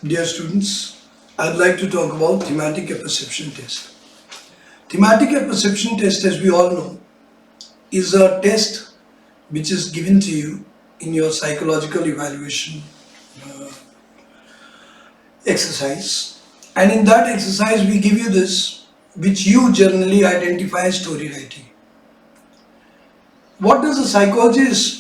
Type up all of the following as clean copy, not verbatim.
Dear students, I'd like to talk about thematic apperception test. Thematic apperception test, as we all know, is a test which is given to you in your psychological evaluation exercise. And in that exercise, we give you this, which you generally identify as story writing. What does a psychologist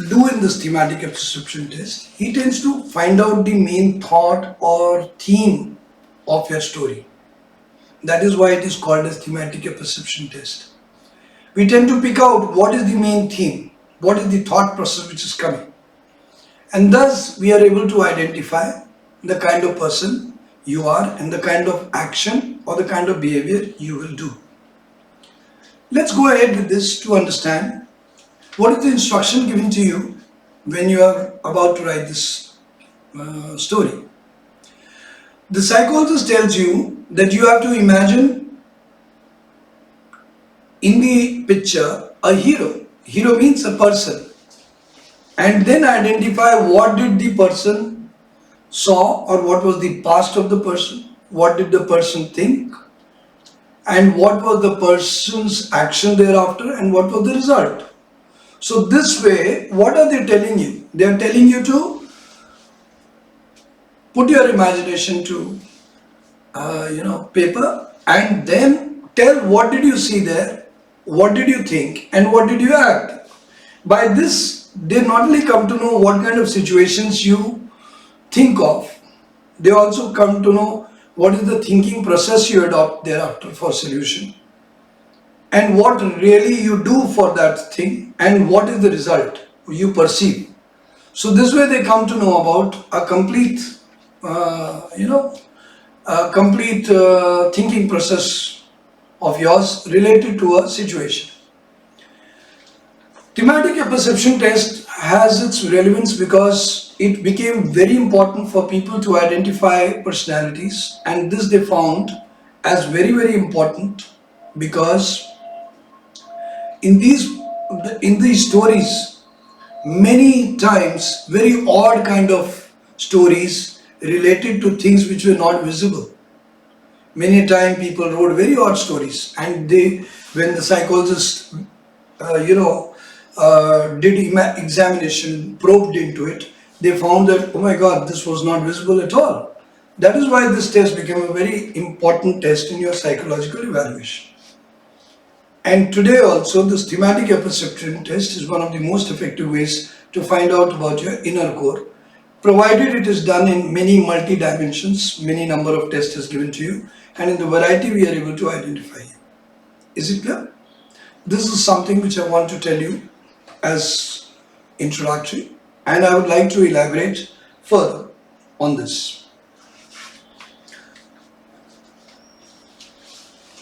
do in this thematic apperception test? He tends to find out the main thought or theme of your story. That is why it is called as thematic apperception test. We tend to pick out what is the main theme, what is the thought process which is coming. And thus we are able to identify the kind of person you are and the kind of action or the kind of behavior you will do. Let's go ahead with this to understand what is the instruction given to you when you are about to write this story. The psychologist tells you that you have to imagine in the picture a hero. Hero means a person. And then identify what did the person saw or what was the past of the person, what did the person think, and what was the person's action thereafter and what was the result. So this way, what are they telling you? They are telling you to put your imagination to paper and then tell what did you see there, what did you think, and what did you act. By this, they not only come to know what kind of situations you think of, they also come to know what is the thinking process you adopt thereafter for solution, and what really you do for that thing, and what is the result you perceive. So this way they come to know about a complete thinking process of yours related to a situation. Thematic apperception test has its relevance because it became very important for people to identify personalities, and this they found as very, very important because in these stories, many times very odd kind of stories related to things which were not visible. Many times people wrote very odd stories, and when the psychologist did examination, probed into it, they found that, oh my God, this was not visible at all. That is why this test became a very important test in your psychological evaluation. And today also, this thematic apperception test is one of the most effective ways to find out about your inner core, provided it is done in many multi-dimensions. Many number of tests is given to you, and in the variety we are able to identify you. Is it clear? This is something which I want to tell you as introductory, and I would like to elaborate further on this.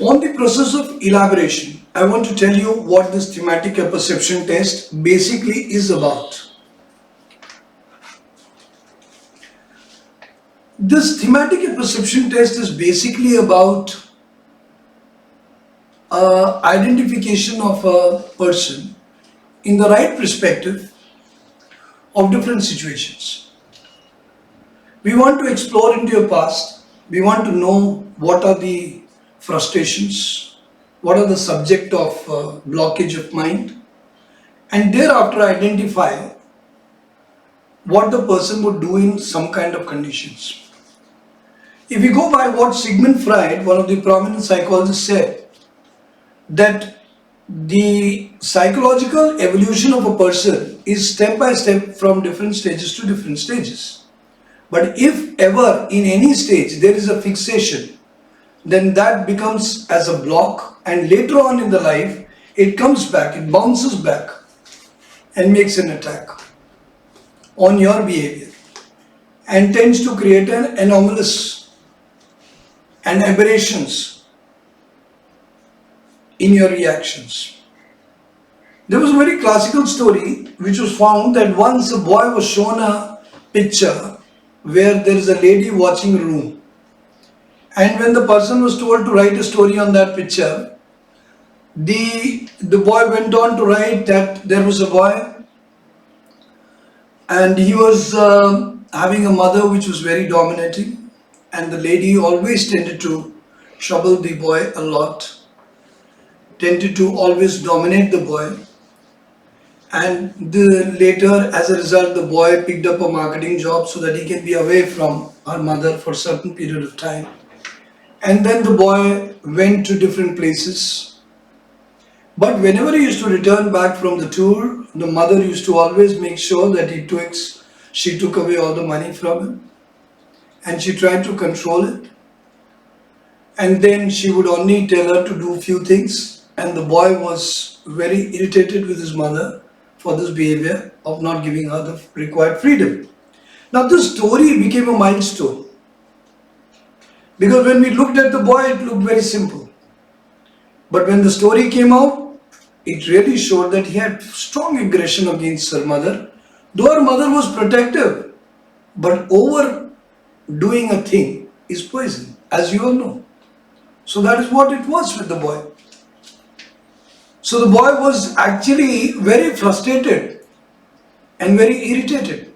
On the process of elaboration, I want to tell you what this thematic apperception test basically is about. This thematic apperception test is basically about identification of a person in the right perspective of different situations. We want to explore into your past. We want to know what are the frustrations, what are the subject of blockage of mind, and thereafter identify what the person would do in some kind of conditions. If we go by what Sigmund Freud, one of the prominent psychologists, said, that the psychological evolution of a person is step by step from different stages to different stages. But if ever in any stage there is a fixation, then that becomes as a block, and later on in the life it comes back, it bounces back and makes an attack on your behavior and tends to create an anomalous and aberrations in your reactions. There was a very classical story which was found that once a boy was shown a picture where there is a lady watching a room, and when the person was told to write a story on that picture, the boy went on to write that there was a boy and he was having a mother which was very dominating, and the lady always tended to trouble the boy a lot, tended to always dominate the boy. And later, as a result, the boy picked up a marketing job so that he can be away from our mother for a certain period of time. And then the boy went to different places. But whenever he used to return back from the tour, the mother used to always make sure that she took away all the money from him, and she tried to control it. And then she would only tell her to do few things, and the boy was very irritated with his mother for this behavior of not giving her the required freedom. Now this story became a milestone, because when we looked at the boy, it looked very simple. But when the story came out, it really showed that he had strong aggression against her mother, though her mother was protective. But overdoing a thing is poison, as you all know. So that is what it was with the boy. So the boy was actually very frustrated and very irritated.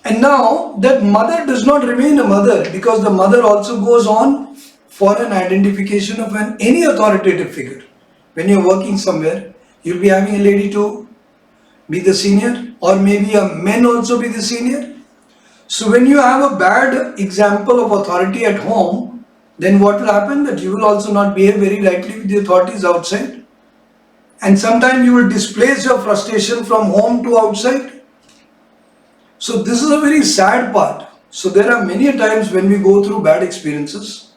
And now that mother does not remain a mother, because the mother also goes on for an identification of any authoritative figure. When you're working somewhere, you'll be having a lady to be the senior, or maybe a man also be the senior. So when you have a bad example of authority at home, then what will happen? That you will also not behave very rightly with the authorities outside. And sometimes you will displace your frustration from home to outside. So this is a very sad part. So there are many times when we go through bad experiences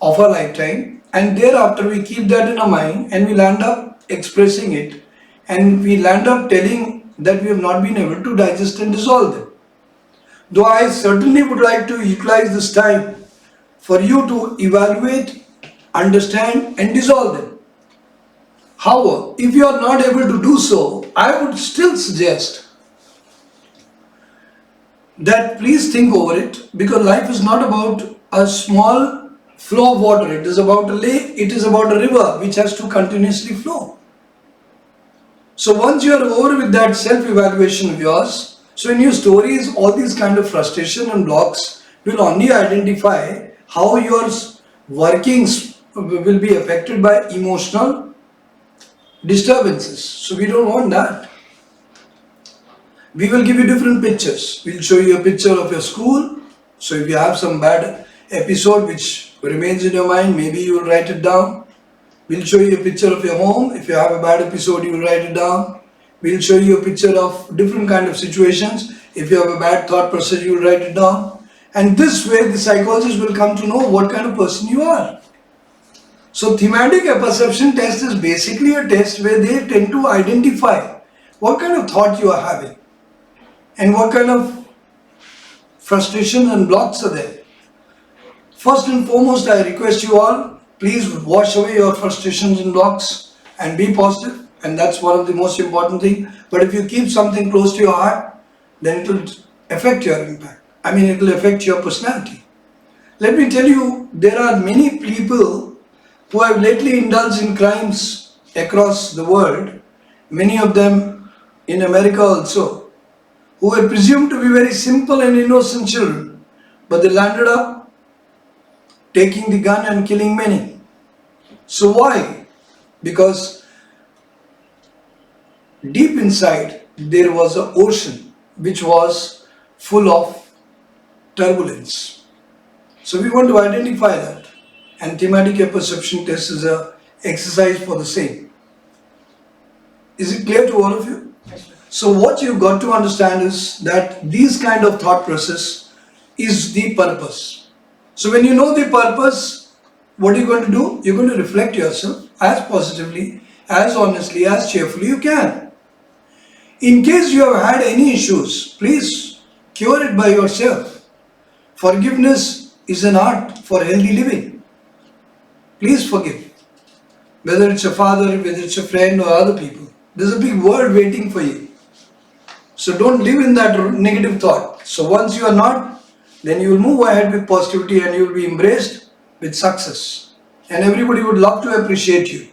of our lifetime, and thereafter we keep that in our mind, and we land up expressing it, and we land up telling that we have not been able to digest and dissolve them. Though I certainly would like to utilize this time for you to evaluate, understand and dissolve them. However, if you are not able to do so, I would still suggest that please think over it, because life is not about a small flow of water. It is about a lake, it is about a river which has to continuously flow. So once you are over with that self-evaluation of yours, so in your stories, all these kind of frustration and blocks will only identify how your workings will be affected by emotional disturbances. So we don't want that. We will give you different pictures. We'll show you a picture of your school. So if you have some bad episode which remains in your mind, maybe you will write it down. We'll show you a picture of your home. If you have a bad episode, you will write it down. We'll show you a picture of different kind of situations. If you have a bad thought process, you will write it down. And this way the psychologist will come to know what kind of person you are. So thematic apperception test is basically a test where they tend to identify what kind of thought you are having and what kind of frustration and blocks are there. First and foremost, I request you all, please wash away your frustrations and blocks and be positive, and that's one of the most important thing. But if you keep something close to your heart, then it will affect your impact. It will affect your personality. Let me tell you, there are many people who have lately indulged in crimes across the world, many of them in America also, who were presumed to be very simple and innocent children, but they landed up taking the gun and killing many. So why? Because deep inside there was an ocean which was full of turbulence. So we want to identify that, and thematic apperception test is an exercise for the same. Is it clear to all of you? So what you've got to understand is that these kind of thought process is the purpose. So when you know the purpose, what are you going to do? You're going to reflect yourself as positively, as honestly, as cheerfully you can. In case you have had any issues, please cure it by yourself. Forgiveness is an art for healthy living. Please forgive. Whether it's a father, whether it's a friend or other people. There's a big world waiting for you. So don't live in that negative thought. So once you are not, then you will move ahead with positivity and you will be embraced with success. And everybody would love to appreciate you.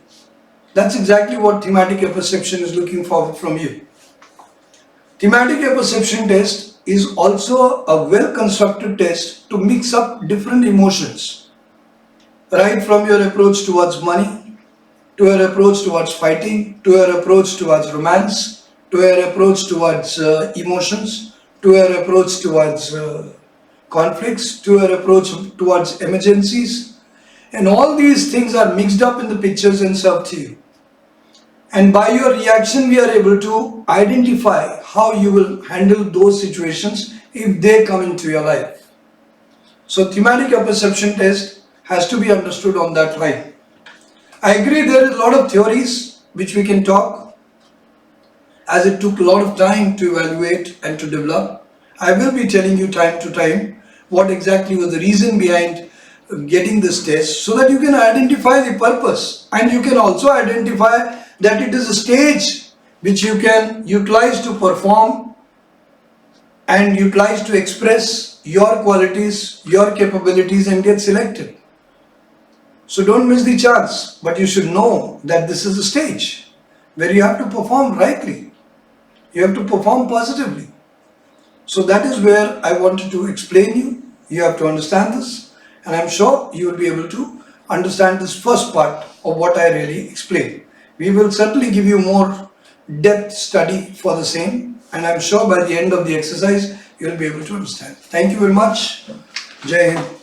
That's exactly what thematic apperception is looking for from you. Thematic apperception test is also a well constructed test to mix up different emotions, right from your approach towards money, to your approach towards fighting, to your approach towards romance, to your approach towards emotions, to your approach towards conflicts, to your approach towards emergencies. And all these things are mixed up in the pictures and served to you. And by your reaction, we are able to identify how you will handle those situations if they come into your life. So, thematic apperception test has to be understood on that line. I agree there is a lot of theories which we can talk, as it took a lot of time to evaluate and to develop. I will be telling you time to time what exactly was the reason behind getting this test, so that you can identify the purpose, and you can also identify that it is a stage which you can utilize to perform and utilize to express your qualities, your capabilities, and get selected. So don't miss the chance, but you should know that this is a stage where you have to perform rightly. You have to perform positively. So that is where I wanted to explain you. You have to understand this, and I'm sure you will be able to understand this first part of what I really explained. We will certainly give you more depth study for the same, and I'm sure by the end of the exercise you will be able to understand. Thank you very much. Jai Hind.